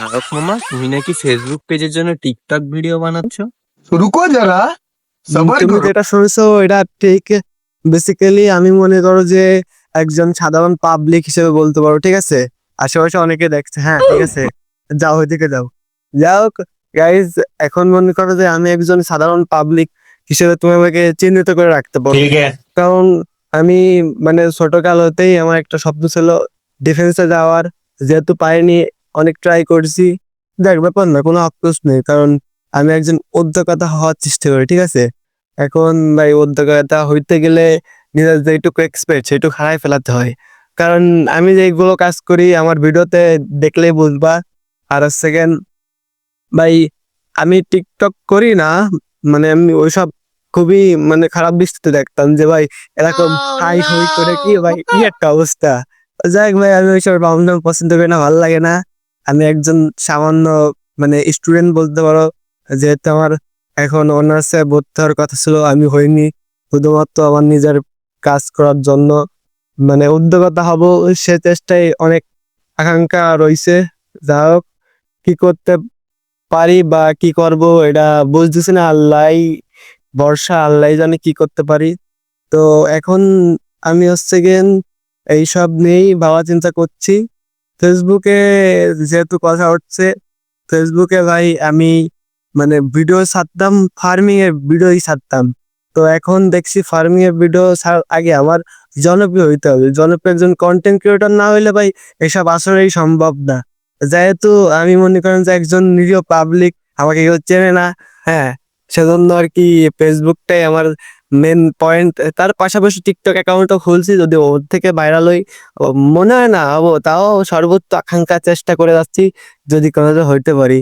আরব মামা, তুমি নাকি ফেসবুক পেজের জন্য টিকটক ভিডিও বানাচ্ছ? रुको जरा सबर তুমি करो। যেটা শুনেছো এটা ঠিক। বেসিক্যালি আমি মনে করো যে একজন সাধারণ পাবলিক হিসেবে বলতে পারো, ঠিক আছে। আশেপাশে অনেকে দেখছে, হ্যাঁ ঠিক আছে, যাও ওইদিকে যাও। যাই হোক গাইজ, এখন মনে করো যে আমি একজন সাধারণ পাবলিক হিসেবে তুমি আমাকে চিহ্নিত করে রাখতে পারো। ठीक है। কারণ আমি মানে ছোটকাল হতেই আমার একটা স্বপ্ন ছিল ডিফেন্সে যাওয়ার, যেহেতু পাইনি, অনেক ট্রাই করছি। দেখ, ব্যাপার না, কোনো আফসোস নেই, কারণ আমি একজন উদ্যোক্তা হওয়ার চেষ্টা করি, ঠিক আছে। এখন ভাই উদ্যোক্তা হইতে গেলে নিজের যেটুকু এক্সপেক্ট সেটুকু হারাই ফেলাতে হয়। কারণ আমি যেগুলো কাজ করি আমার ভিডিওতে দেখলেই বুঝবা। আর সেকেন্ড ভাই, আমি টিকটক করি না, মানে আমি ওইসব খুবই মানে খারাপ দৃষ্টিতে দেখতাম যে ভাই এরকম হাই হই করে কি ভাই, কি একটা অবস্থা। যাই হোক ভাই, আমি ওইসব রাউন্ড পছন্দ করি না, ভালো লাগে না। আমি একজন সামান্য মানে স্টুডেন্ট বলতে পারো, যেহেতু আমার এখন অনার্সে ভর্তি হওয়ার কথা ছিল, আমি হইনি। শুধুমাত্র আমার নিজের কাজ করার জন্য মানে উদ্যোক্তা হব, সে চেষ্টায় অনেক আকাঙ্ক্ষা রয়েছে। যা হোক, কি করতে পারি বা কি করব এটা বুঝতেছি না, আল্লাহ ভরসা, আল্লাহ জানে কি করতে পারি। তো এখন আমি হচ্ছে গিয়ে এইসব নিয়েই ভাবা চিন্তা করছি। ফেসবুকে যেহেতু কথা হচ্ছে, ফেসবুকে ভাই আমি মানে ভিডিও ছাড়তাম, ফার্মিং এর ভিডিওই ছাড়তাম। তো এখন দেখছি ফার্মিং এর ভিডিও আগে আমার জনপ্রিয় হইতে হবে। জনপ্রিয় একজন কন্টেন্ট ক্রিয়েটর না হইলে ভাই এসব আসলেই সম্ভব না। যেহেতু আমি মনে করেন যে একজন নিরীহ পাবলিক, আমাকে কেউ চেনে না, হ্যাঁ, সেজন্য আর কি ফেসবুকটাই আমার মেন পয়েন্ট। তার পাশাপাশি টিকটক অ্যাকাউন্টও খুলছি, যদি ওর থেকে ভাইরাল হই মনে হয় না হবো, তাও সর্বোচ্চ আকাঙ্ক্ষা চেষ্টা করে যাচ্ছি, যদি কোনো হইতে পারি।